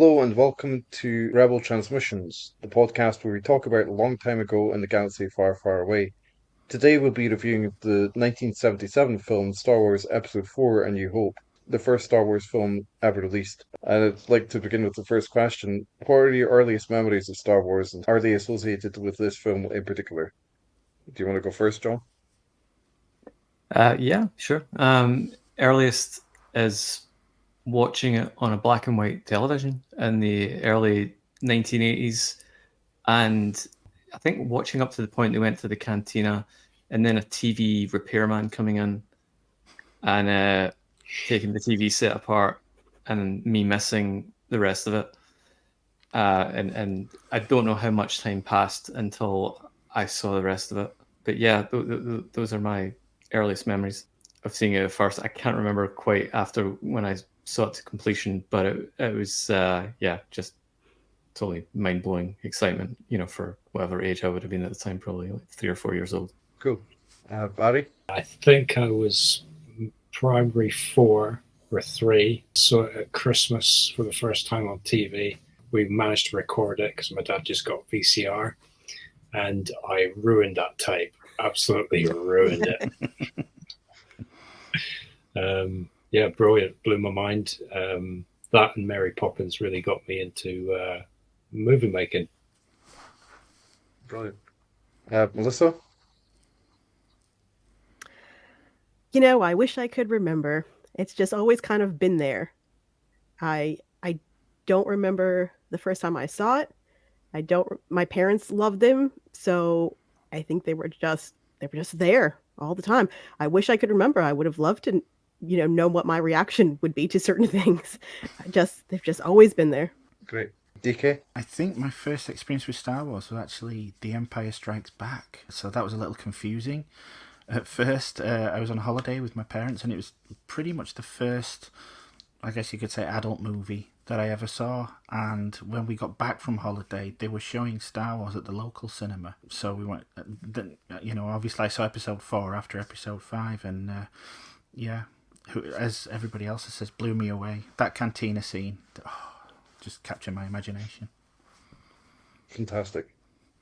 Hello and welcome to Rebel Transmissions, the podcast where we talk about a long time ago in the galaxy far, far away. Today we'll be reviewing the 1977 film Star Wars Episode 4: A New Hope, the first Star Wars film ever released. And I'd like to begin with the first question. What are your earliest memories of Star Wars, and are they associated with this film in particular? Do you want to go first, John? Yeah, sure. Earliest is watching it on a black and white television in the early 1980s. And I think watching up to the point they went to the cantina and then a TV repairman coming in and taking the TV set apart and me missing the rest of it. And I don't know how much time passed until I saw the rest of it. But yeah, those are my earliest memories of seeing it at first. I can't remember quite after when I saw it to completion, but it was just totally mind blowing excitement. For whatever age I would have been at the time, probably like 3 or 4 years old. Cool. Barry? I think I was primary 4 or 3. Saw it at Christmas for the first time on TV. We managed to record it because my dad just got VCR, and I ruined that tape. Absolutely ruined it. Brilliant. Blew my mind. That and Mary Poppins really got me into movie making. Brilliant. Melissa? I wish I could remember. It's just always kind of been there. I don't remember the first time I saw it. My parents loved them, so I think they were just there all the time. I wish I could remember. I would have loved to, know what my reaction would be to certain things. They've just always been there. Great. DK? I think my first experience with Star Wars was actually The Empire Strikes Back, so that was a little confusing. At first, I was on holiday with my parents, and it was pretty much the first, I guess you could say, adult movie that I ever saw. And when we got back from holiday, they were showing Star Wars at the local cinema. So we went, obviously I saw episode 4 after episode 5, and as everybody else says, blew me away. That cantina scene, just captured my imagination. Fantastic.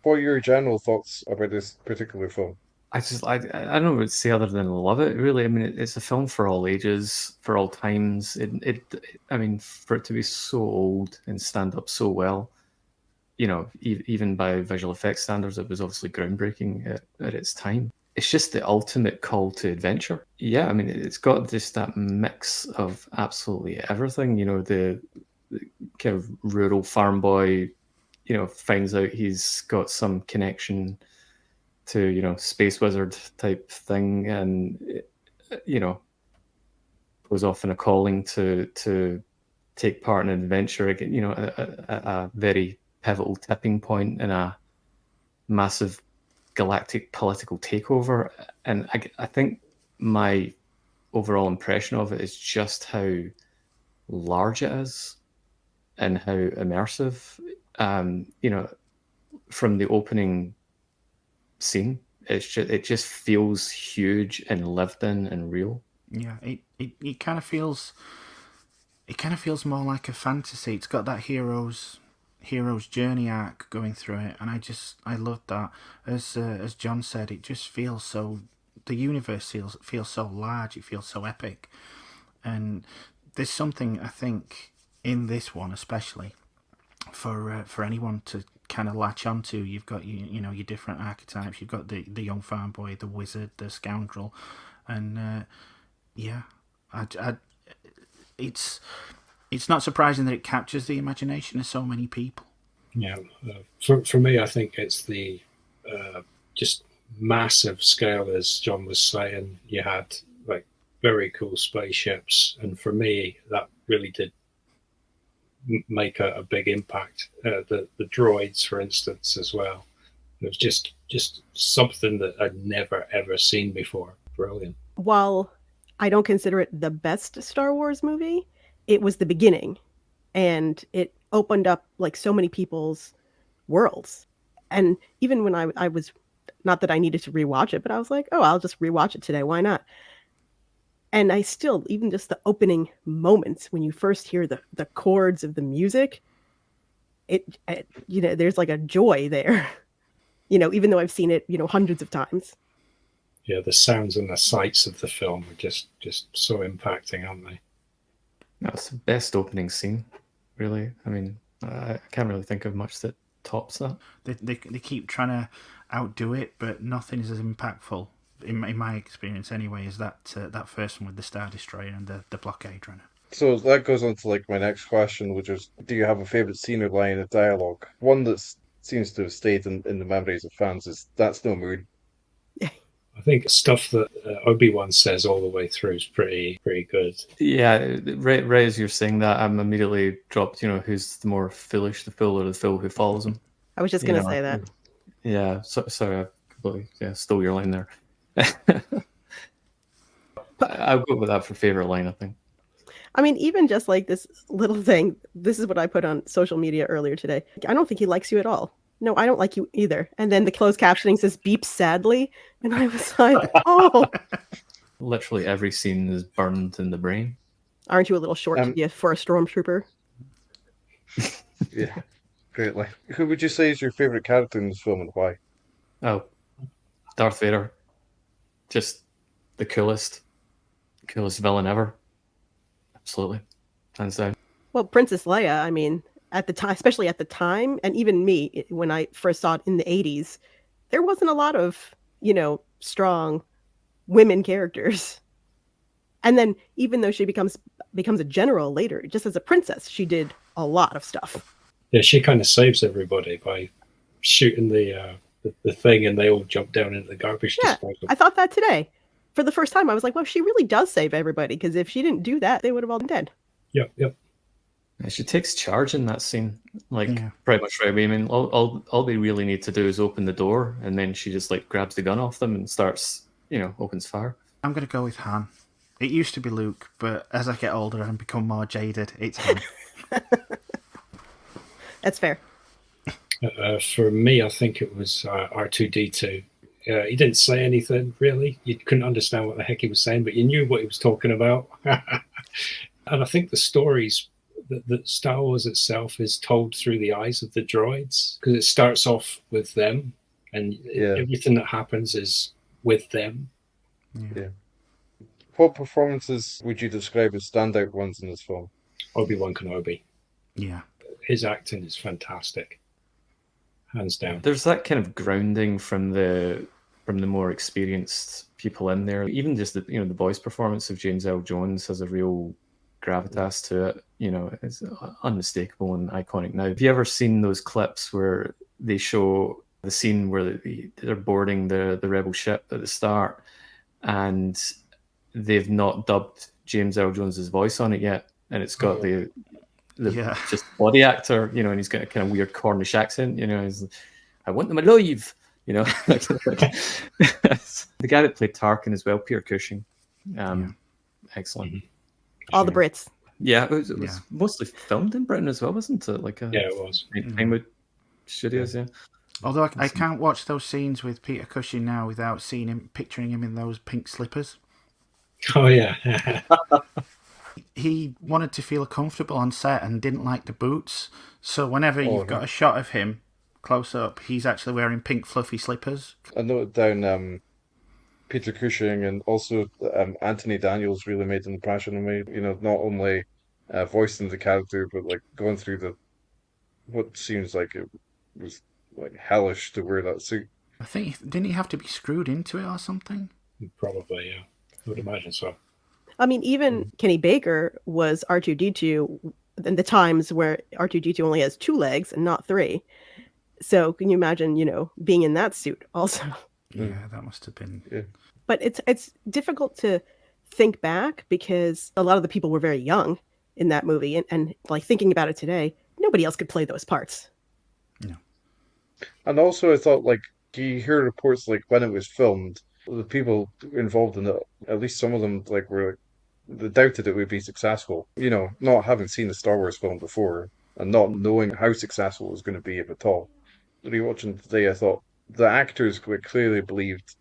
What are your general thoughts about this particular film? I don't know what to say other than love it. Really, I mean, it's a film for all ages, for all times. For it to be so old and stand up so well, even by visual effects standards, it was obviously groundbreaking at its time. It's just the ultimate call to adventure. Yeah, I mean, it's got just that mix of absolutely everything. The kind of rural farm boy, finds out he's got some connection to space wizard type thing, and goes off in a calling to take part in an adventure again, a very pivotal tipping point in a massive galactic political takeover. And I think my overall impression of it is just how large it is and how immersive. From the opening scene, it just feels huge and lived in and real. Yeah, it kind of feels more like a fantasy. It's got that hero's journey arc going through it, and I love that. As John said, it just feels so. The universe feels so large. It feels so epic, and there's something I think in this one especially for anyone to kind of latch onto. You've got your different archetypes. You've got the young farm boy, the wizard, the scoundrel, and it's not surprising that it captures the imagination of so many people. Yeah, for me, I think it's the just massive scale, as John was saying. You had like very cool spaceships, and for me, that really did make a big impact. The droids, for instance, as well. It was just something that I'd never ever seen before. Brilliant. While I don't consider it the best Star Wars movie, it was the beginning, and it opened up like so many people's worlds. And even when I was, not that I needed to rewatch it, but I was like, oh, I'll just rewatch it today. Why not? And even just the opening moments when you first hear the chords of the music, there's like a joy there. Even though I've seen it, hundreds of times. Yeah, the sounds and the sights of the film are just so impacting, aren't they? That's the best opening scene, really. I mean, I can't really think of much that tops that. They keep trying to outdo it, but nothing is as impactful, in my experience anyway, as that first one with the Star Destroyer and the blockade runner. So that goes on to like my next question, which is, do you have a favorite scene or line of dialogue? One that seems to have stayed in the memories of fans is "That's no moon." I think stuff that Obi-Wan says all the way through is pretty good. Yeah, right as you're saying that, I'm immediately dropped, who's the more foolish, the fool or the fool who follows him? I was just going to say that. Yeah, sorry, I completely stole your line there. I'll go with that for favorite line, I think. I mean, even just like this little thing, this is what I put on social media earlier today. I don't think he likes you at all. No, I don't like you either. And then the closed captioning says beep sadly. And I was like, oh. Literally every scene is burned in the brain. Aren't you a little short for a stormtrooper? Yeah, great line. Who would you say is your favorite character in this film and why? Oh, Darth Vader. Just the coolest villain ever. Absolutely. Hands down. Well, Princess Leia, I mean, at the time, especially at the time, and even me, when I first saw it in the 80s, there wasn't a lot of, strong women characters. And then even though she becomes a general later, just as a princess, she did a lot of stuff. Yeah, she kind of saves everybody by shooting the thing and they all jump down into the garbage disposal. I thought that today. For the first time, I was like, well, she really does save everybody, because if she didn't do that, they would have all been dead. Yep. Yeah, she takes charge in that scene, pretty much right away. I mean, all they really need to do is open the door, and then she just grabs the gun off them and starts, opens fire. I'm going to go with Han. It used to be Luke, but as I get older and become more jaded, it's Han. That's fair. For me, I think it was R2-D2. He didn't say anything, really. You couldn't understand what the heck he was saying, but you knew what he was talking about. And I think the stories that Star Wars itself is told through the eyes of the droids, because it starts off with them, and everything that happens is with them. Yeah. What performances would you describe as standout ones in this film? Obi-Wan Kenobi. Yeah. His acting is fantastic. Hands down. There's that kind of grounding from the more experienced people in there. Even just the voice performance of James Earl Jones has a real gravitas to it. It's unmistakable and iconic now. Have you ever seen those clips where they show the scene where they're boarding the rebel ship at the start, and they've not dubbed James Earl Jones's voice on it yet, and it's got the just body actor, and he's got a kind of weird Cornish accent, he's, I want them alive, The guy that played Tarkin as well, Peter Cushing, excellent. Mm-hmm. All the Brits. Yeah, it was mostly filmed in Britain as well, wasn't it? It was. Pinewood Studios, yeah. Although I can't watch those scenes with Peter Cushing now without picturing him in those pink slippers. Oh, yeah. He wanted to feel comfortable on set and didn't like the boots. So whenever you've got a shot of him close up, he's actually wearing pink fluffy slippers. I noted down Peter Cushing, and also Anthony Daniels really made an impression on me. Not only voicing the character, but going through what seems like it was hellish to wear that suit. I think, didn't he have to be screwed into it or something? Probably, yeah. I would imagine so. I mean, even Kenny Baker was R2-D2 in the times where R2-D2 only has 2 legs and not 3. So can you imagine, being in that suit also? Yeah, that must have been. Yeah. But it's difficult to think back because a lot of the people were very young in that movie, and thinking about it today, nobody else could play those parts. No. And also, I thought you hear reports when it was filmed, the people involved in it, at least some of them they doubted it would be successful. Not having seen the Star Wars film before and not knowing how successful it was going to be, if at all. Rewatching today, I thought the actors clearly believed,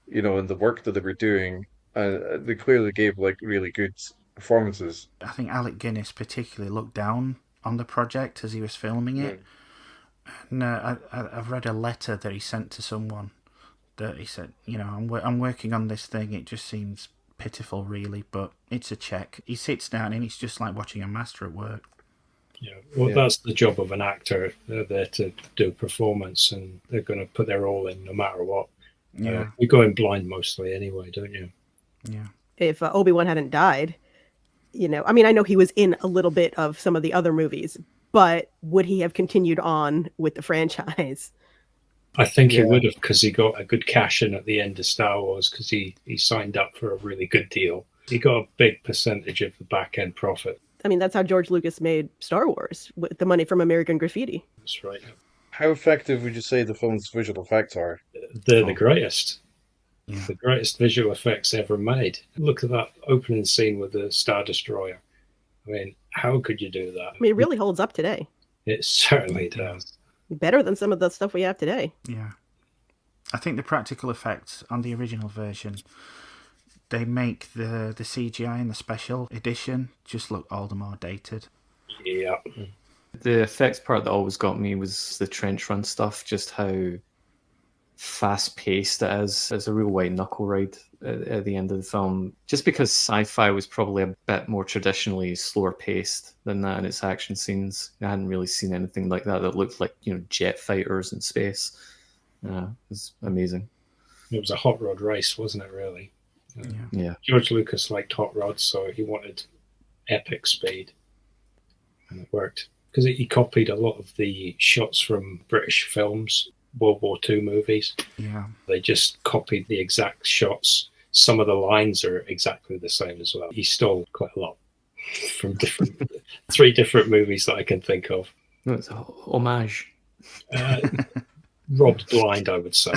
in the work that they were doing, and they clearly gave really good performances. I think Alec Guinness particularly looked down on the project as he was filming it. And I've read a letter that he sent to someone that he said, I'm working on this thing. It just seems pitiful, really, but it's a check. He sits down and it's just like watching a master at work. Yeah, well, that's the job of an actor. They're there to do a performance, and they're going to put their all in no matter what. Yeah, you go in blind mostly anyway, don't you? yeah. If Obi-Wan hadn't died, I mean, I know he was in a little bit of some of the other movies, but would he have continued on with the franchise? I think he would have, because he got a good cash in at the end of Star Wars, because he signed up for a really good deal. He got a big percentage of the back end profit. I mean, that's how George Lucas made Star Wars, with the money from American Graffiti. That's right. How effective would you say the film's visual effects are? They're the greatest. Yeah. The greatest visual effects ever made. Look at that opening scene with the Star Destroyer. I mean, how could you do that? I mean, it really holds up today. It certainly does. Better than some of the stuff we have today. Yeah. I think the practical effects on the original version, they make the CGI in the special edition just look all the more dated. Yeah. The effects part that always got me was the trench run stuff, just how fast-paced it is. It's a real white knuckle ride at the end of the film, just because sci-fi was probably a bit more traditionally slower paced than that in its action scenes. I hadn't really seen anything like that looked like jet fighters in space. It was amazing. It was a hot rod race, wasn't it, really? Yeah. George Lucas liked hot rods, so he wanted epic speed, and it worked, because he copied a lot of the shots from British films, World War II movies. Yeah. They just copied the exact shots. Some of the lines are exactly the same as well. He stole quite a lot from three different movies that I can think of. No, it's a homage. Robbed blind, I would say.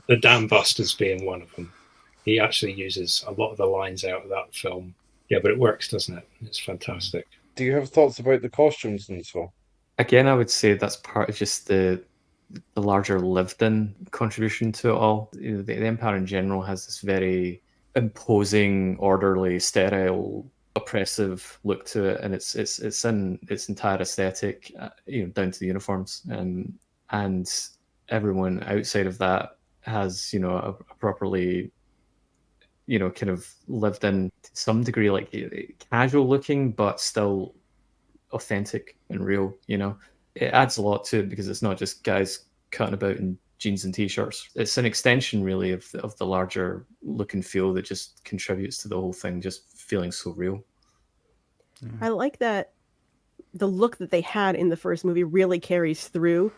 The Dam Busters being one of them. He actually uses a lot of the lines out of that film. Yeah, but it works, doesn't it? It's fantastic. Do you have thoughts about the costumes in this film? Again, I would say that's part of just the larger lived-in contribution to it all. The Empire in general has this very imposing, orderly, sterile, oppressive look to it, and it's in its entire aesthetic, down to the uniforms, and everyone outside of that has a properly kind of lived in to some degree, like casual looking, but still authentic and real. It adds a lot to it because it's not just guys cutting about in jeans and t-shirts. It's an extension, really, of the larger look and feel that just contributes to the whole thing just feeling so real. Yeah. I like that the look that they had in the first movie really carries through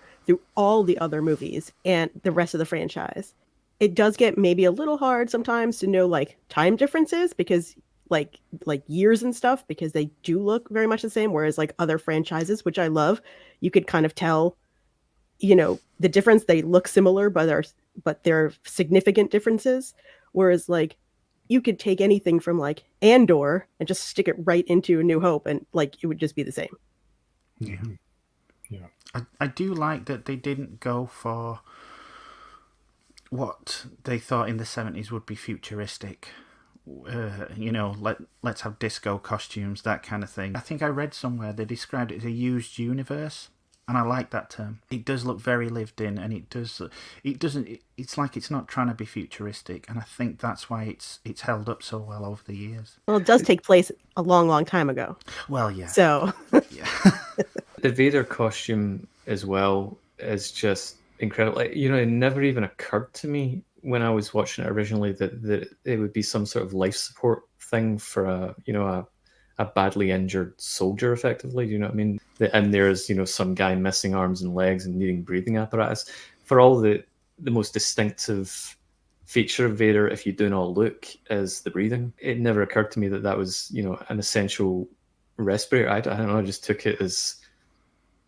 all the other movies and the rest of the franchise. It does get maybe a little hard sometimes to know like time differences, because like years and stuff, because they do look very much the same, whereas like other franchises, which I love, you could kind of tell the difference. They look similar, but they're significant differences, whereas like you could take anything from like Andor and just stick it right into A New Hope and like it would just be the same. Yeah. I do like that they didn't go for what they thought in the 70s would be futuristic. Let's have disco costumes, that kind of thing. I think I read somewhere they described it as a used universe, and I like that term. It does look very lived in, and it's like it's not trying to be futuristic, and I think that's why it's held up so well over the years. Well, it does take place a long, long time ago. Well, yeah. So Yeah. The Vader costume as well is just incredible. It never even occurred to me when I was watching it originally that it would be some sort of life support thing for a badly injured soldier, effectively. You know what I mean? And there's some guy missing arms and legs and needing breathing apparatus. For all the most distinctive feature of Vader, if you do not look, is the breathing. It never occurred to me that was an essential respirator. I don't know. I just took it as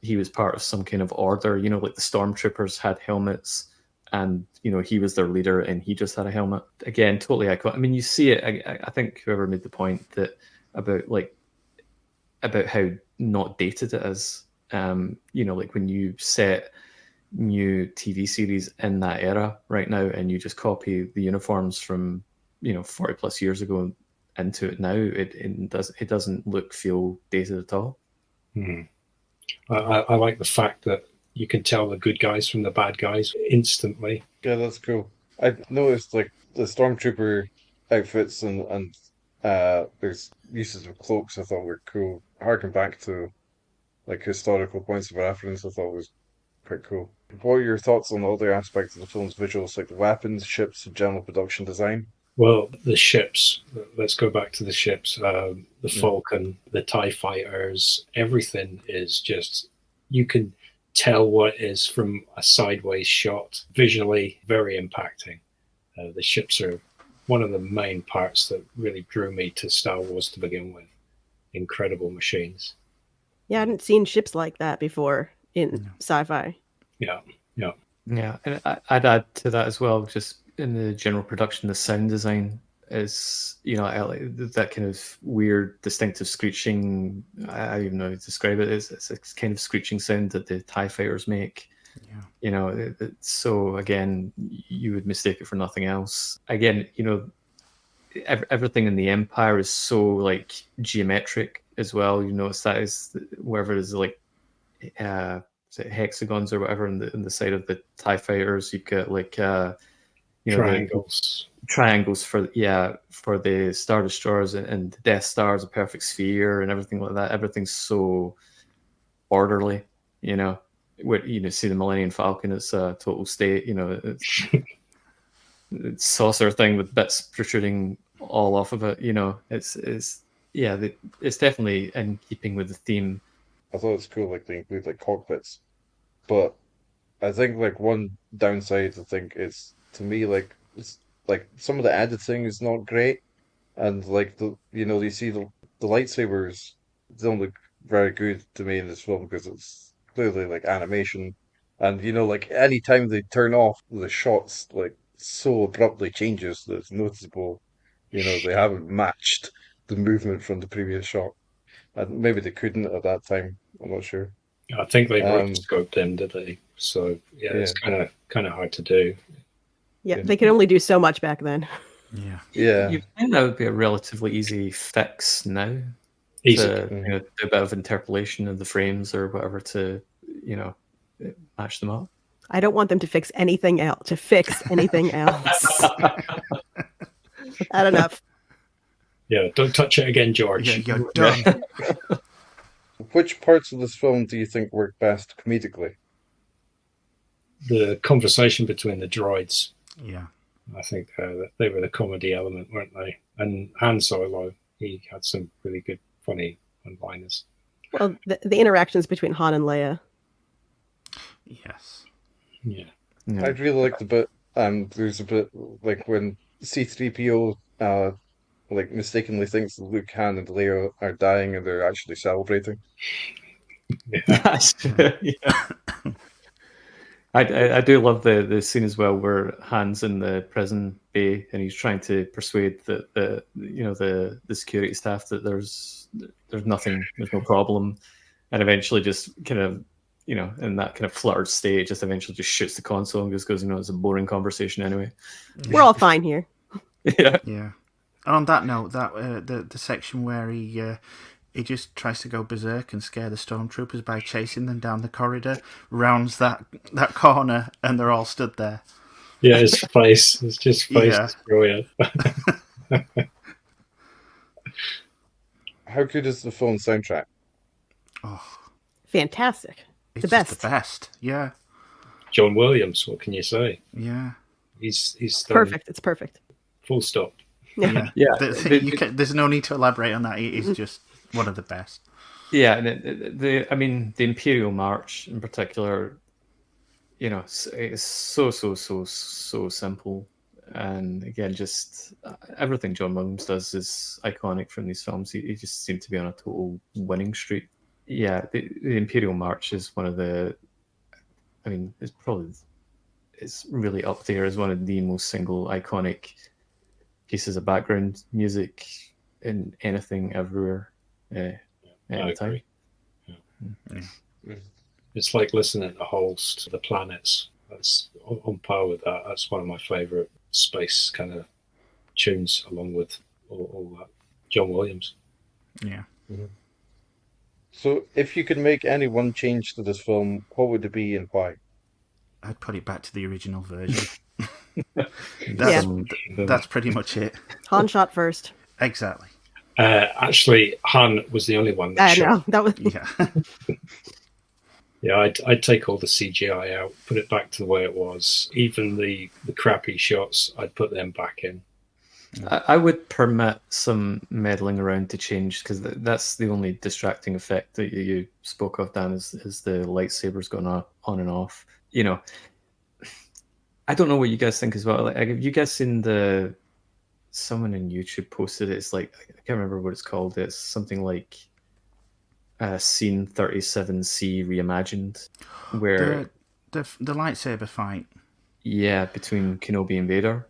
he was part of some kind of order. Like the stormtroopers had helmets, and he was their leader, and he just had a helmet. Again, totally iconic. I mean, you see it. I think whoever made the point about how not dated it is. Like when you set new TV series in that era right now, and you just copy the uniforms from 40 plus years ago into it now, it doesn't feel dated at all. I like the fact that you can tell the good guys from the bad guys instantly. Yeah, that's cool. I noticed like the stormtrooper outfits and there's uses of cloaks I thought were cool. Harking back to like historical points of reference, I thought was quite cool. What are your thoughts on the other aspects of the film's visuals, like the weapons, ships, and general production design? Well, the ships, let's go back to the ships. The Mm. Falcon, the TIE fighters, everything is just, you can tell what is from a sideways shot. Visually, very impacting. The ships are one of the main parts that really drew me to Star Wars to begin with. Incredible machines. Yeah, I hadn't seen ships like that before in sci-fi. Yeah, yeah. Yeah, and I'd add to that as well, just in the general production, the sound design is, I like that kind of weird, distinctive screeching. I don't even know how to describe it. It's a kind of screeching sound that the TIE fighters make. Yeah. So again, you would mistake it for nothing else. Again, everything in the Empire is so like geometric as well. You notice that is wherever there's like is it hexagons or whatever in the side of the TIE fighters. You've got like Triangles. triangles for the Star Destroyers, and the Death Star is a perfect sphere and everything like that. Everything's so orderly. See the Millennium Falcon, it's a total state. It's saucer thing with bits protruding all off of it. It's definitely in keeping with the theme. I thought it's cool, like they include like cockpits, but I think like one downside I think is to me like it's like some of the editing is not great, and like you see the lightsabers don't look very good to me in this film because it's clearly like animation, and like any time they turn off, the shots like so abruptly changes that it's noticeable. They haven't matched the movement from the previous shot, and maybe they couldn't at that time. I'm not sure. I think they Um, rotoscoped them, did they? So yeah, it's Yeah. kind of hard to do. Yeah, Yeah. they could only do so much back then. Yeah. Yeah. You think that would be a relatively easy fix now Easy. to do a bit of interpolation of the frames or whatever to match them up. I don't want them to fix anything else. Not enough. Yeah, don't touch it again, George. Yeah, you're done. Which parts of this film do you think work best comedically? The conversation between the droids, Yeah. I think they were the comedy element, weren't they? And Han Solo, he had some really good, funny one-liners. Well, the interactions between Han and Leia. Yes. Yeah. I really like the bit. There's a bit like when C-3PO like mistakenly thinks that Luke, Han, and Leia are dying, and they're actually celebrating. Yeah. I do love the scene as well where Han's in the prison bay and he's trying to persuade the security staff that there's nothing, there's no problem, and eventually just kind of in that kind of fluttered state, just eventually just shoots the console and just goes, it's a boring conversation anyway. We're all fine here. Yeah. Yeah. And on that note, that the section where he just tries to go berserk and scare the stormtroopers by chasing them down the corridor, rounds that corner, and they're all stood there. Yeah, his face. It's just face. Yeah. It's brilliant. How good is the film soundtrack? Oh, Fantastic. it's The just best. the best. Yeah. John Williams. What can you say? Yeah. He's done Perfect. It's perfect. Full stop. Yeah. Yeah. There's no need to elaborate on that. He's just one of the best. Yeah, and the Imperial March in particular, it's so simple, and again, just everything John Williams does is iconic from these films. He just seemed to be on a total winning streak. Yeah, the Imperial March is one of the, it's really up there as one of the most single iconic pieces of background music in anything everywhere. I Anytime. agree. It's like listening to Holst, The Planets. That's on par with that. That's one of my favourite space kind of tunes, along with all that. John Williams. Yeah. So, if you could make any one change to this film, what would it be and why? I'd put it back to the original version. Yeah. That's pretty much it. Han shot first. Exactly. Actually, Han was the only one that I shot. know that was. Yeah. Yeah, I'd take all the CGI out, put it back to the way it was. Even the crappy shots, I'd put them back in. I would permit some meddling around to change, because that's the only distracting effect that you spoke of, Dan, is the lightsabers going on and off. You know, I don't know what you guys think as well. Like, have you guys seen someone in YouTube posted it? It's like, I can't remember what it's called. It's something like Scene 37C Reimagined, where The lightsaber fight. yeah, between Kenobi and Vader.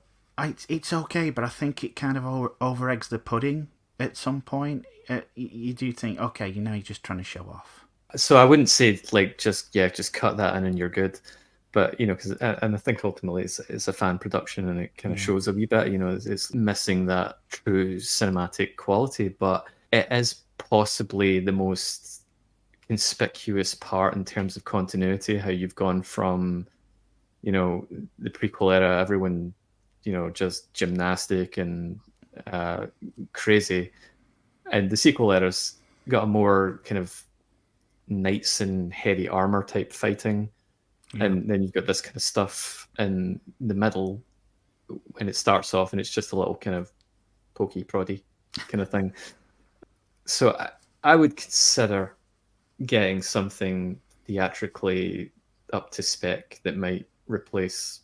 It's okay, but I think it kind of over eggs the pudding at some point. You do think, okay, you're just trying to show off. So I wouldn't say like just cut that in and you're good, but because and I think ultimately it's a fan production and it kind of shows a wee bit. It's missing that true cinematic quality, but it is possibly the most conspicuous part in terms of continuity. How you've gone from the prequel era, everyone just gymnastic and crazy, and the sequel era's got a more kind of knights in heavy armor type fighting, and then you've got this kind of stuff in the middle, and it starts off and it's just a little kind of pokey proddy kind of thing. So I would consider getting something theatrically up to spec that might replace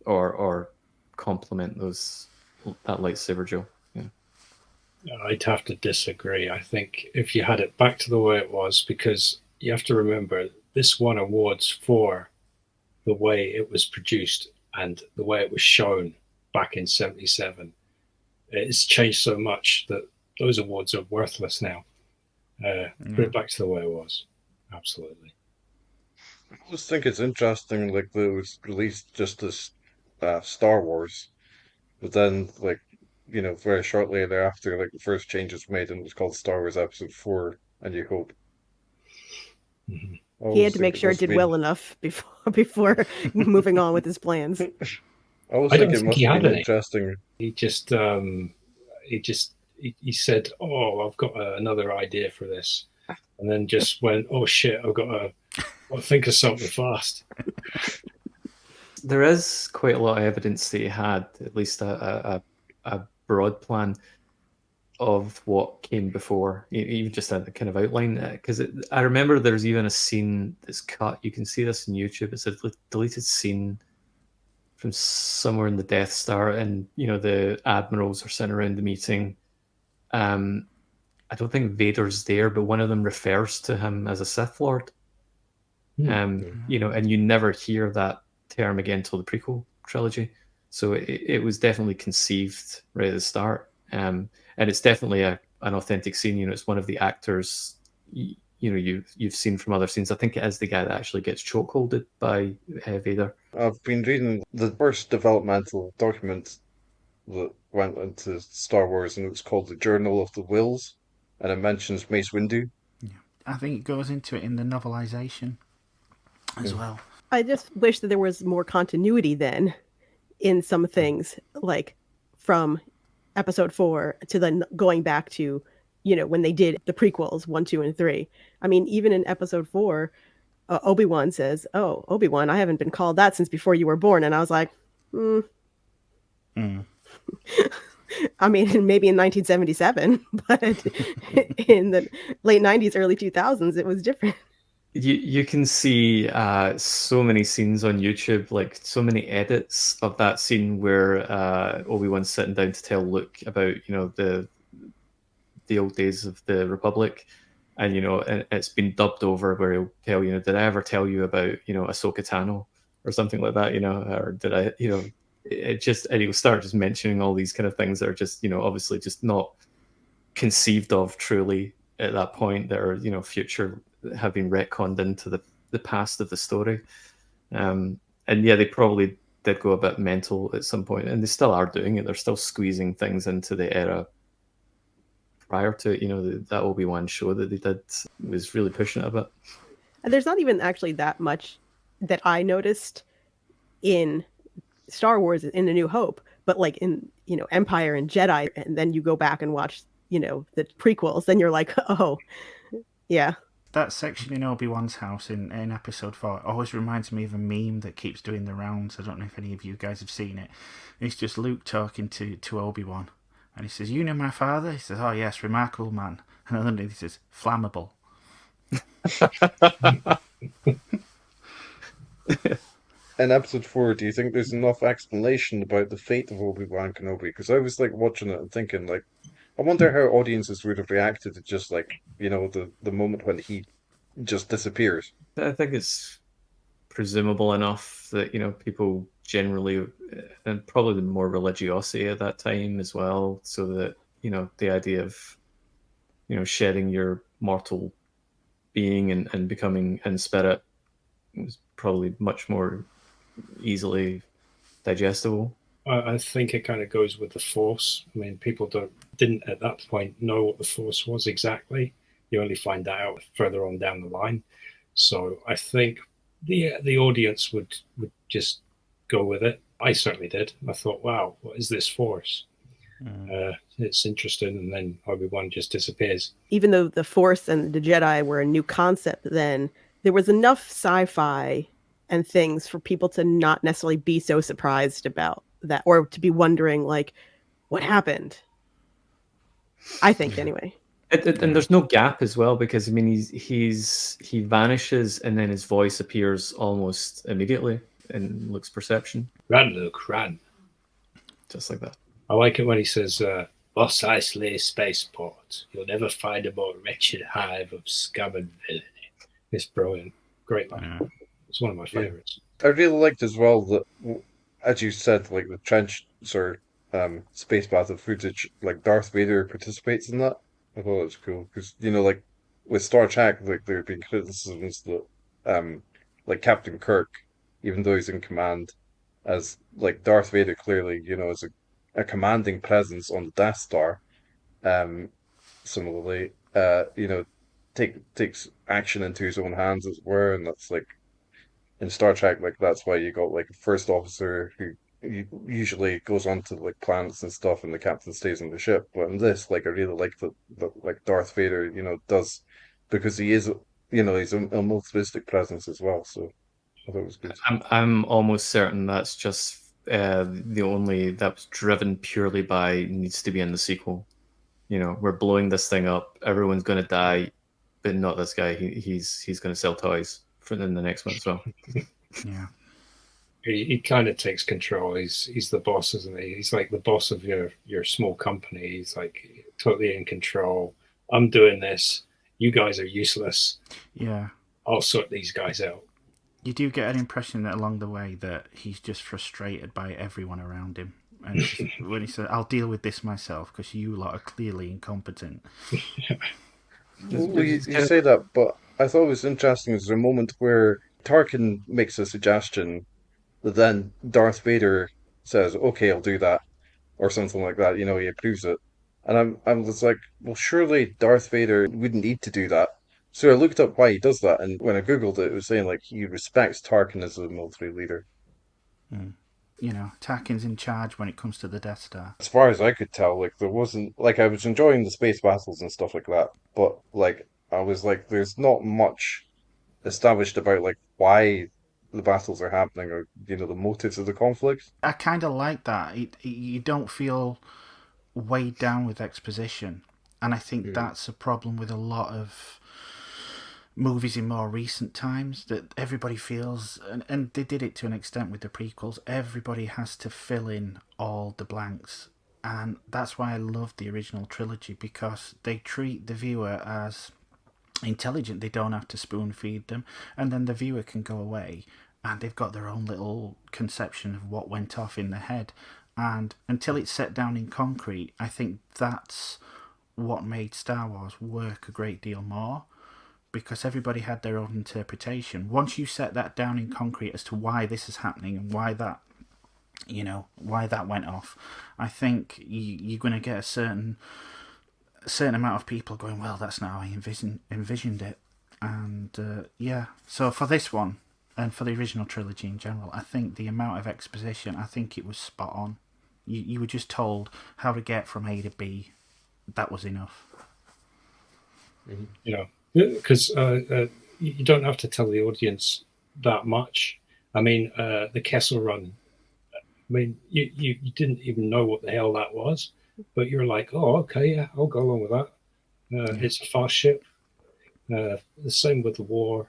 or complement that lightsaber duel. I'd have to disagree. I think if you had it back to the way it was, because you have to remember this won awards for the way it was produced and the way it was shown back in '77. It's changed so much that those awards are worthless now. Put it back to the way it was. Absolutely. I just think it's interesting, like, that it was released just as Star Wars, but then, like, very shortly thereafter, like, the first change was made and it was called Star Wars Episode 4, A New Hope. Mm-hmm. He had to make sure it did well enough before moving on with his plans. I always think it must have been interesting. He just he said, "Oh, I've got another idea for this," and then just went, "Oh shit, I've got to think of something fast." There is quite a lot of evidence that he had at least a broad plan of what came before, even just a kind of outline. Because I remember there's even a scene that's cut. You can see this on YouTube. It's a deleted scene from somewhere in the Death Star, and the admirals are sitting around the meeting. I don't think Vader's there, but one of them refers to him as a Sith Lord. And you never hear that term again until the prequel trilogy. So it was definitely conceived right at the start. And it's definitely an authentic scene. It's one of the actors you've seen from other scenes. I think it is the guy that actually gets chokeholded by Vader. I've been reading the first developmental document that went into Star Wars, and it was called the Journal of the Whills, and it mentions Mace Windu. Yeah. I think it goes into it in the novelization as well. I just wish that there was more continuity then in some things, like from Episode 4 to then going back to, when they did the prequels 1, 2, and 3. I mean, even in Episode 4, Obi-Wan says, "Oh, Obi-Wan, I haven't been called that since before you were born," and I was like, I mean, maybe in 1977, but in the late 90s, early 2000s, it was different. You can see so many scenes on YouTube, like so many edits of that scene where Obi-Wan's sitting down to tell Luke about the old days of the Republic, and it's been dubbed over where he'll tell did I ever tell you about Ahsoka Tano or something like that, or did I it just, and he'll start just mentioning all these kind of things that are just obviously just not conceived of truly at that point, that are future, have been retconned into the past of the story. And yeah, they probably did go a bit mental at some point, and they still are doing it. They're still squeezing things into the era prior to it. You know, that Obi-Wan show that they did was really pushing it a bit. And there's not even actually that much that I noticed in Star Wars in A New Hope, but like in, Empire and Jedi, and then you go back and watch, the prequels, then you're like, oh, yeah. That section in Obi-Wan's house in episode 4 always reminds me of a meme that keeps doing the rounds. I don't know if any of you guys have seen it. It's just Luke talking to Obi-Wan. And he says, "You know my father?" He says, "Oh yes, remarkable man." And underneath he says, "Flammable." In episode 4, do you think there's enough explanation about the fate of Obi-Wan Kenobi? Because I was like watching it and thinking, like, I wonder how audiences would have reacted to just like, the moment when he just disappears. I think it's presumable enough that people generally, and probably the more religiosity at that time as well, so that the idea of shedding your mortal being and becoming in spirit was probably much more easily digestible. I think it kind of goes with the Force. I mean, people didn't at that point know what the Force was exactly. You only find that out further on down the line. So I think the audience would just go with it. I certainly did. I thought, wow, what is this Force? It's interesting, and then Obi-Wan just disappears. Even though the Force and the Jedi were a new concept then, there was enough sci-fi and things for people to not necessarily be so surprised about that, or to be wondering, like, what happened? I think, anyway. And there's no gap as well, because I mean he vanishes and then his voice appears almost immediately in Luke's perception. Ran, Luke, ran. Just like that. I like it when he says, "Mos Eisley Spaceport. You'll never find a more wretched hive of scum and villainy." It's brilliant. Great line. Yeah. It's one of my favorites. I really liked as well that, as you said, like the trench or space battle footage, like Darth Vader participates in that. I thought it was cool because like with Star Trek, like there have been criticisms that like Captain Kirk, even though he's in command, as like Darth Vader clearly is a commanding presence on the Death Star. Similarly, takes action into his own hands, as it were, and that's like in Star Trek, like that's why you got like a first officer who usually goes on to like planets and stuff, and the captain stays on the ship. But in this, like I really like that like Darth Vader, does, because he is, he's a militaristic presence as well. So I thought it was good. I'm almost certain that's just the only that was driven purely by needs to be in the sequel. We're blowing this thing up. Everyone's going to die, but not this guy. He's going to sell toys in the next one as well. Yeah. He kind of takes control. He's the boss, isn't he? He's like the boss of your small company. He's like totally in control. I'm doing this. You guys are useless. Yeah. I'll sort these guys out. You do get an impression that along the way that he's just frustrated by everyone around him. And when he said, "I'll deal with this myself because you lot are clearly incompetent." Well, you say that, but I thought it was interesting. There's a moment where Tarkin makes a suggestion that then Darth Vader says, "Okay, I'll do that," or something like that. He approves it, and I'm just like, well, surely Darth Vader wouldn't need to do that. So I looked up why he does that, and when I googled it, it was saying like he respects Tarkin as a military leader. Tarkin's in charge when it comes to the Death Star. As far as I could tell, like there wasn't, like I was enjoying the space battles and stuff like that, but like I was like, there's not much established about like why the battles are happening, or the motives of the conflict. I kind of like that. You don't feel weighed down with exposition, and I think that's a problem with a lot of movies in more recent times, that everybody feels, and they did it to an extent with the prequels, everybody has to fill in all the blanks. And that's why I love the original trilogy, because they treat the viewer as intelligent. They don't have to spoon feed them, and then the viewer can go away and they've got their own little conception of what went off in their head. And until it's set down in concrete, I think that's what made Star Wars work a great deal more, because everybody had their own interpretation. Once you set that down in concrete as to why this is happening and why that why that went off, I think you're going to get a certain a certain amount of people going, well, that's not how I envisioned it. And so for this one, and for the original trilogy in general, I think the amount of exposition, I think it was spot on. You were just told how to get from A to B. That was enough. You know, because you don't have to tell the audience that much. I mean, the Kessel Run. I mean, you didn't even know what the hell that was, but you're like, oh, okay, yeah, I'll go along with that. It's a fast ship. The same with the war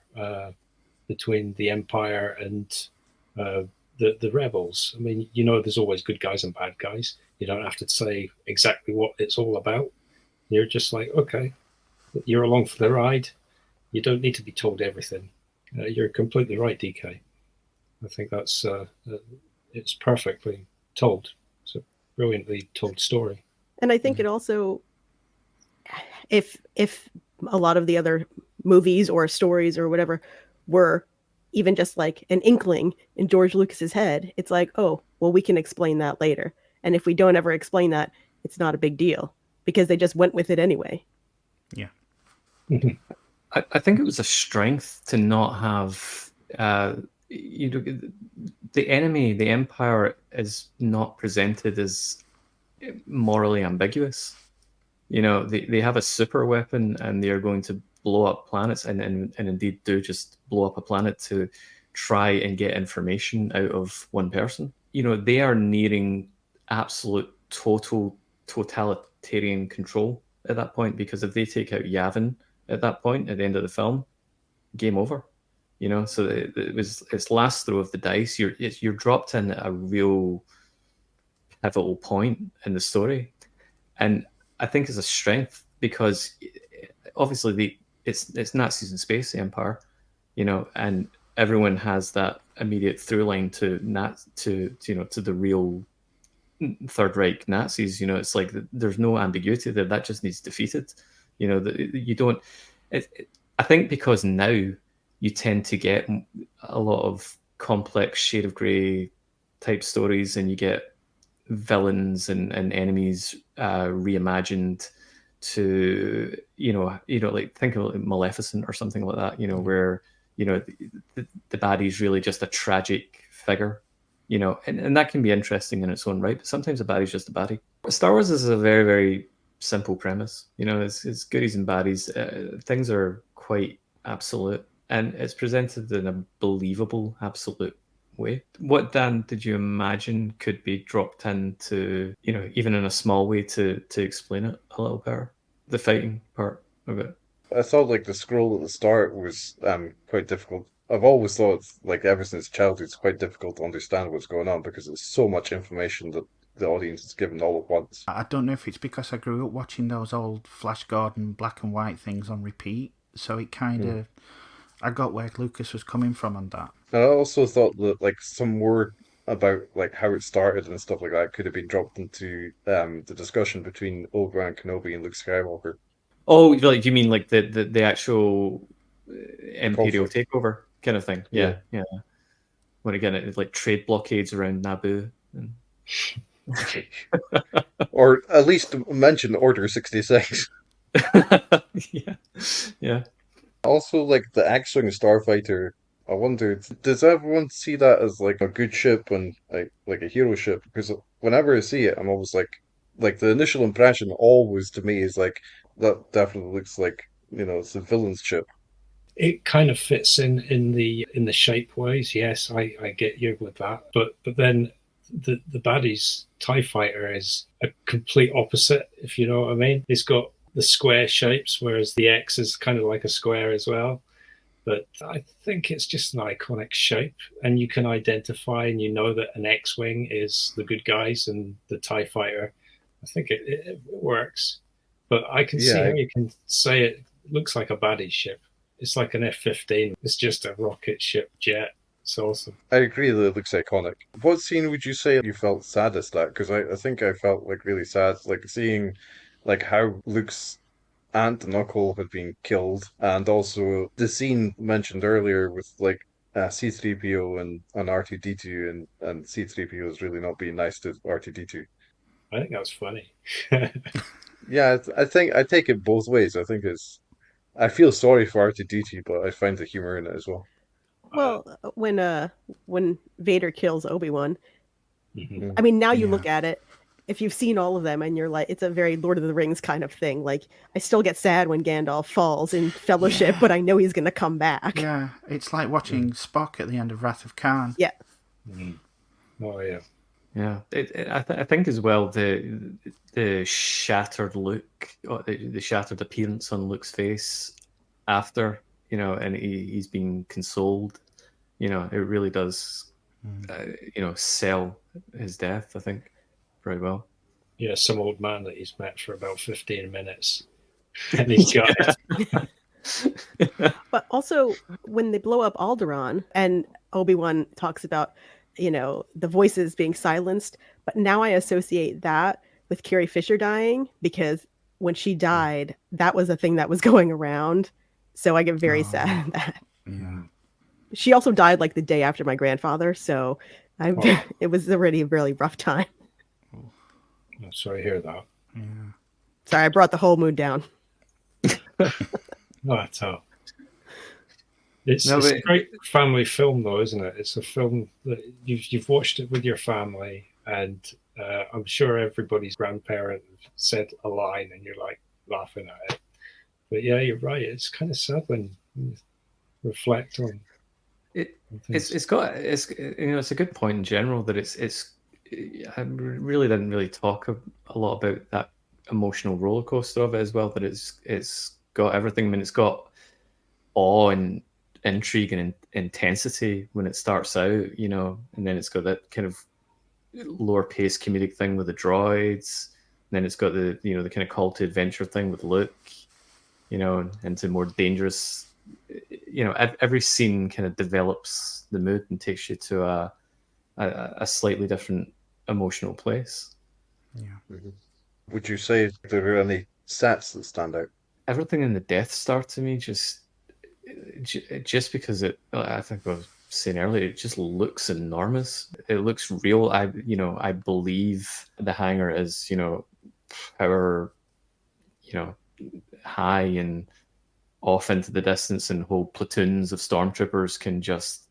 between the Empire and the rebels. I mean, you know, there's always good guys and bad guys. You don't have to say exactly what it's all about. You're just like, okay, you're along for the ride. You don't need to be told everything. You're completely right, DK. I think that's it's perfectly told. It's a brilliantly told story. And I think it also, if a lot of the other movies or stories or whatever were even just like an inkling in George Lucas's head, it's like, oh, well, we can explain that later. And if we don't ever explain that, it's not a big deal because they just went with it anyway. Yeah. I think it was a strength to not have the enemy, the Empire, is not presented as morally ambiguous. You know, they have a super weapon and they are going to blow up planets and indeed do just blow up a planet to try and get information out of one person. You know, they are nearing absolute totalitarian control at that point, because if they take out Yavin at that point at the end of the film, game over. You know, so it's last throw of the dice. You're dropped in at a real pivotal point in the story, and I think it's a strength because obviously it's Nazis in space, the Empire, you know, and everyone has that immediate through line to the real Third Reich Nazis. You know, it's like there's no ambiguity there. That just needs defeated. You know, you don't. I think because now you tend to get a lot of complex shade of grey type stories, and you get villains and enemies reimagined to like think of like Maleficent or something like that. You know, where the baddie's really just a tragic figure. You know, and that can be interesting in its own right, but sometimes a baddie's just a baddie. Star Wars is a very, very simple premise. You know, it's goodies and baddies. Things are quite absolute, and it's presented in a believable, absolute way. What, Dan, did you imagine could be dropped into, even in a small way to explain it a little better? The fighting part of it. I thought like the scroll at the start was quite difficult. I've always thought like ever since childhood it's quite difficult to understand what's going on because there's so much information that the audience is given all at once. I don't know if it's because I grew up watching those old Flash Gordon black and white things on repeat, so it kind of I got where Lucas was coming from on that. And I also thought that like some word about like how it started and stuff like that could have been dropped into the discussion between Obi-Wan Kenobi and Luke Skywalker. Oh, like you mean like the actual Imperial takeover kind of thing? Yeah. When again, it's like trade blockades around Naboo. And... or at least mention Order 66. Yeah. Also, like the X-Wing Starfighter, I wonder, does everyone see that as like a good ship and like a hero ship? Because whenever I see it, I'm always like the initial impression always to me is like that definitely looks like it's a villain's ship. It kind of fits in the shape ways. Yes, I get you with that, but then the baddie's TIE fighter is a complete opposite, if you know what I mean. It's got the square shapes, whereas the X is kind of like a square as well. But I think it's just an iconic shape, and you can identify and you know that an X-Wing is the good guys and the TIE fighter. I think it works. But I can see how you can say it looks like a baddie ship. It's like an F-15. It's just a rocket ship jet. It's awesome. I agree that it looks iconic. What scene would you say you felt saddest at? Because I think I felt like really sad, like seeing like how Luke's aunt and uncle had been killed, and also the scene mentioned earlier with like C-3PO and R2-D2, and C-3PO is really not being nice to R2-D2. I think that was funny. Yeah, I think I take it both ways. I think I feel sorry for R2-D2, but I find the humor in it as well. Well, when Vader kills Obi-Wan, Mhm. I mean, now you Yeah. look at it, if you've seen all of them and you're like, it's a very Lord of the Rings kind of thing. Like, I still get sad when Gandalf falls in Fellowship, Yeah. but I know he's going to come back. Yeah, it's like watching Spock at the end of Wrath of Khan. Yeah. Mhm. Oh yeah. Yeah, I think as well the shattered look, or the shattered appearance on Luke's face after, and he's been consoled. It really does, sell his death. I think very well. Yeah, some old man that he's met for about 15 minutes, and he's got But also, when they blow up Alderaan and Obi-Wan talks about, the voices being silenced, but now I associate that with Carrie Fisher dying because when she died, that was a thing that was going around. So I get very sad at that. Yeah. She also died like the day after my grandfather, so it was already a really rough time. I'm sorry to hear that. Yeah. Sorry, I brought the whole mood down. Not at all. It's No, a but- great family film, though, isn't it? It's a film that you've watched it with your family, and I'm sure everybody's grandparent said a line, and you're like laughing at it. But yeah, you're right. It's kind of sad when you reflect on. It's it's a good point in general that I really didn't really talk a lot about that emotional roller coaster of it as well, that it's got everything. I mean, it's got awe and intrigue and intensity when it starts out, and then it's got that kind of lower pace comedic thing with the droids, and then it's got the the kind of call to adventure thing with Luke, into more dangerous. Every scene kind of develops the mood and takes you to a slightly different emotional place. Would you say there are any sets that stand out? Everything in the Death Star to me just because I think I was saying earlier, it just looks enormous. It looks real. I believe the hangar is, however, high and off into the distance, and whole platoons of stormtroopers can just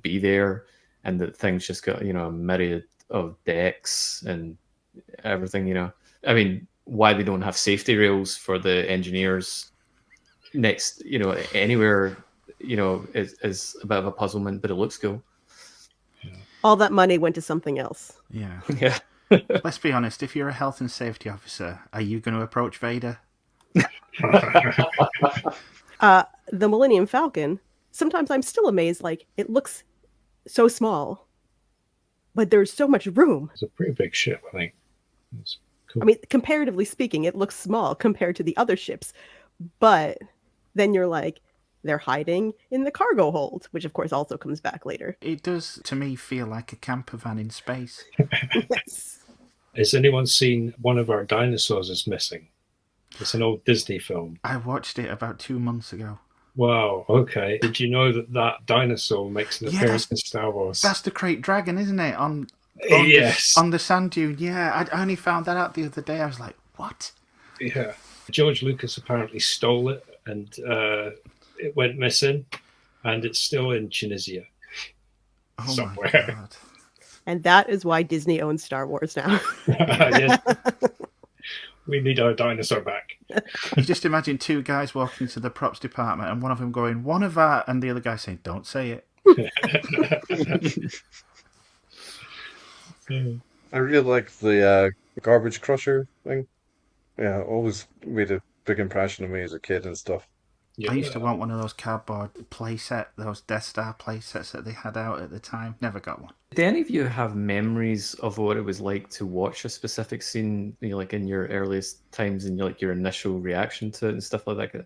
be there, and that things just got, a myriad of decks and everything, I mean, why they don't have safety rails for the engineers next, anywhere, is a bit of a puzzlement, but it looks cool. All that money went to something else. Yeah. Yeah. Let's be honest. If you're a health and safety officer, are you going to approach Vader? The Millennium Falcon, sometimes I'm still amazed, like, it looks so small, but there's so much room. It's a pretty big ship, I think. It's cool. I mean, comparatively speaking, it looks small compared to the other ships, but then you're like, they're hiding in the cargo hold, which of course also comes back later. It does, to me, feel like a camper van in space. Yes. Has anyone seen One of Our Dinosaurs is Missing? It's an old Disney film. I watched it about 2 months ago. Wow, okay. Did you know that dinosaur makes an Yeah, appearance in Star Wars? That's the Great Dragon, isn't it? On Yes. on the sand dune. Yeah, I only found that out the other day. I was like, what? Yeah. George Lucas apparently stole it, and it went missing, and it's still in Tunisia. Oh Somewhere. my god. And that is why Disney owns Star Wars now. Yes. We need our dinosaur back. You just imagine two guys walking to the props department and one of them going, one of our, and the other guy saying, don't say it. I really like the garbage crusher thing. Yeah, always made a big impression on me as a kid and stuff. Yeah. I used to want one of those cardboard playset, those Death Star playsets that they had out at the time. Never got one. Do any of you have memories of what it was like to watch a specific scene, like in your earliest times and like your initial reaction to it and stuff like that?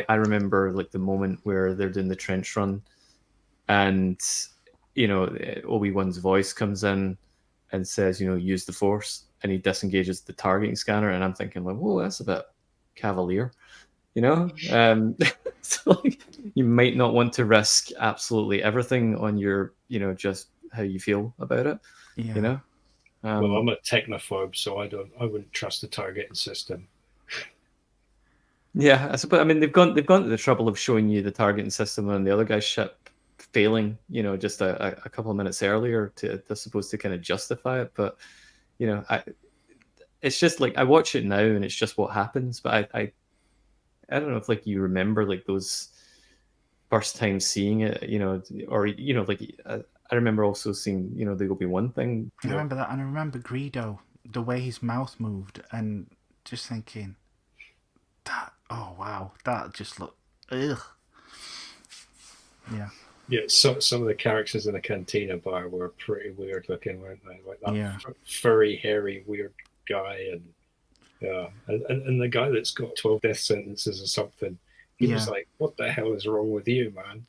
I remember like the moment where they're doing the trench run and, Obi-Wan's voice comes in and says, use the Force, and he disengages the targeting scanner, and I'm thinking like, whoa, that's a bit cavalier. So like, you might not want to risk absolutely everything on your, just how you feel about it. Yeah. Well, I'm a technophobe, so I wouldn't trust the targeting system. Yeah, I suppose. I mean, they've gone to the trouble of showing you the targeting system on the other guy's ship failing, just a couple of minutes earlier to supposed to kind of justify it. But it's just like I watch it now and it's just what happens. But I don't know if like you remember like those first time seeing it, or like I remember also seeing the Obi-Wan thing. I remember that, and I remember Greedo, the way his mouth moved, and just thinking, that, oh wow, that just looked, ugh. Yeah. Yeah, so some of the characters in the Cantina bar were pretty weird looking, weren't they? Like that furry, hairy, weird guy, and and the guy that's got 12 death sentences or something. He was like, "What the hell is wrong with you, man?"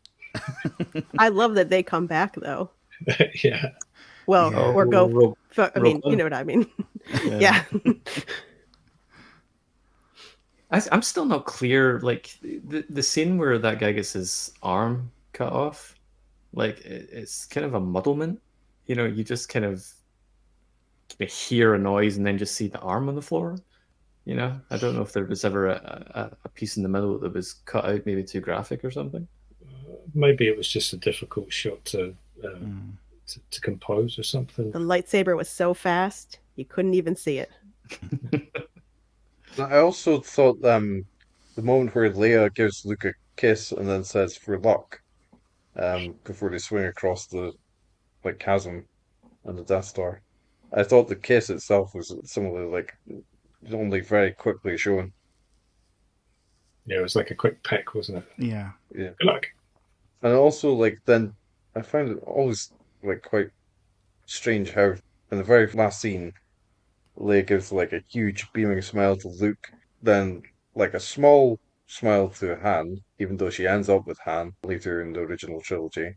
I love that they come back though. Yeah. Well, or go. I mean, you know what I mean. Yeah. I'm still not clear. Like the scene where that guy gets his arm cut off, like it's kind of a muddlement. You just kind of hear a noise and then just see the arm on the floor. I don't know if there was ever a piece in the middle that was cut out, maybe too graphic or something. Maybe it was just a difficult shot to compose or something. The lightsaber was so fast you couldn't even see it. I also thought the moment where Leia gives Luke a kiss and then says "for luck," before they swing across the chasm and the Death Star. I thought the kiss itself was similarly only very quickly shown. Yeah, it was like a quick peck, wasn't it? Yeah. Yeah. Good luck. And also, then I found it always quite strange how in the very last scene, Leia gives a huge beaming smile to Luke, then a small smile to Han, even though she ends up with Han later in the original trilogy.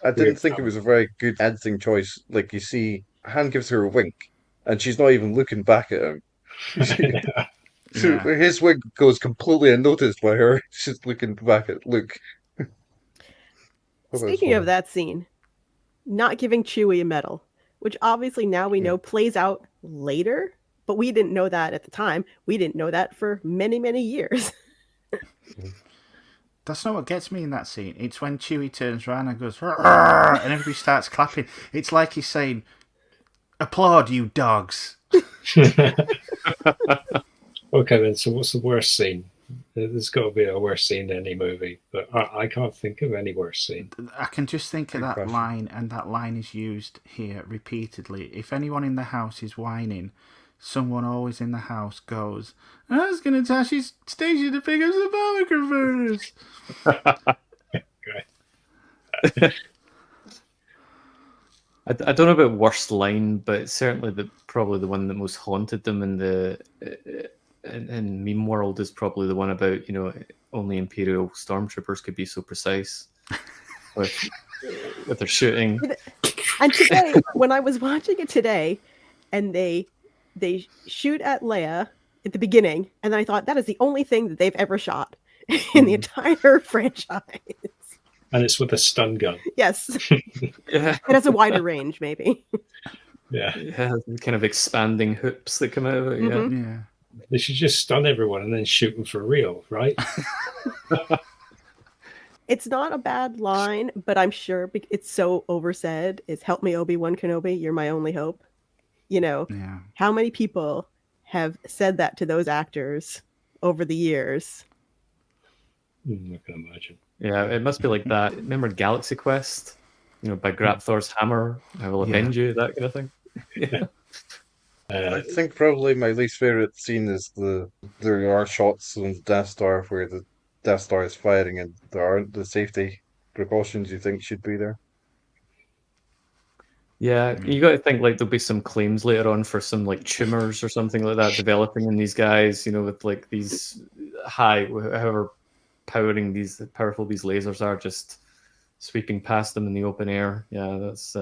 I didn't think it was a very good editing choice. Like you see, Han gives her a wink, and she's not even looking back at him. So his wink goes completely unnoticed by her. She's looking back at Luke. Speaking of that scene, not giving Chewie a medal, which obviously now we know plays out later, but we didn't know that at the time. We didn't know that for many, many years. That's not what gets me in that scene. It's when Chewie turns around and goes, "Arr!" and everybody starts clapping. It's like he's saying, "Applaud, you dogs." Okay, then, so what's the worst scene? There's got to be a worse scene in any movie, but I can't think of any worse scene. I can just think of that line, and that line is used here repeatedly. If anyone in the house is whining, someone always in the house goes, "Ask Natasha's station to pick up the power converters." Okay. I don't know about worst line, but certainly probably the one that most haunted them in the in meme world is probably the one about only Imperial stormtroopers could be so precise with their shooting. And today, when I was watching it today, and they shoot at Leia at the beginning, and I thought that is the only thing that they've ever shot in the entire franchise. And it's with a stun gun. Yes. Yeah. It has a wider range, maybe. Yeah. Yeah, kind of expanding hoops that come out of it. Mm-hmm. Yeah. They should just stun everyone and then shoot them for real, right? It's not a bad line, but I'm sure it's so oversaid. It's "Help me, Obi-Wan Kenobi, you're my only hope." How many people have said that to those actors over the years? I can imagine. Yeah, it must be like that. Remember Galaxy Quest? By Grab Thor's hammer, I will avenge you, that kind of thing. Yeah. I think probably my least favorite scene is there are shots on the Death Star where the Death Star is firing and there aren't the safety precautions you think should be there. Yeah, you got to think there'll be some claims later on for some tumors or something like that developing in these guys. With these however powerful these lasers are, just sweeping past them in the open air. Yeah, that's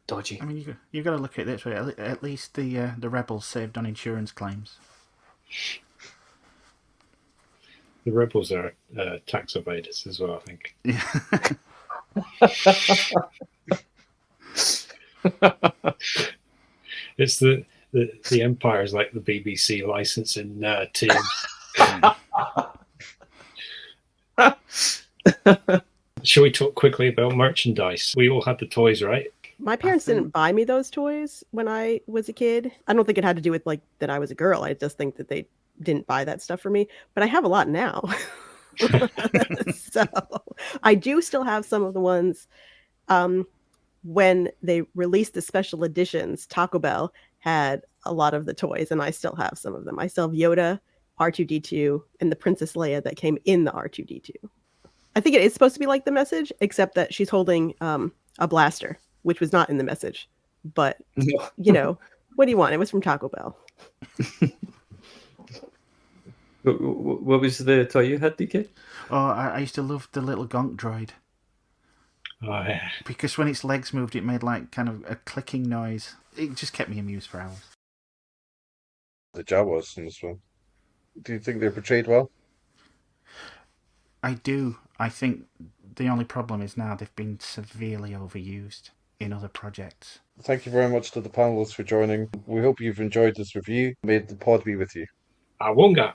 dodgy. I mean, you've got to look at it this way. At least the rebels saved on insurance claims. The rebels are tax evaders as well, I think. Yeah. It's the the Empire is like the BBC licensing team. Shall we talk quickly about merchandise? We all had the toys, right? My parents didn't buy me those toys when I was a kid. I don't think it had to do with like that I was a girl. I just think that they didn't buy that stuff for me. But I have a lot now. So I do still have some of the ones. When they released the special editions, Taco Bell had a lot of the toys, and I still have some of them. I still have Yoda, R2D2, and the Princess Leia that came in the R2D2. I think it is supposed to be like the message, except that she's holding a blaster, which was not in the message. But, you know, what do you want? It was from Taco Bell. What was the toy you had, DK? Oh, I used to love the little gonk droid. Oh, yeah. Because when its legs moved, it made like kind of a clicking noise. It just kept me amused for hours. The Jawas in this film. Do you think they're portrayed well? I do. I think the only problem is now they've been severely overused in other projects. Thank you very much to the panelists for joining. We hope you've enjoyed this review. May the pod be with you. Awonga.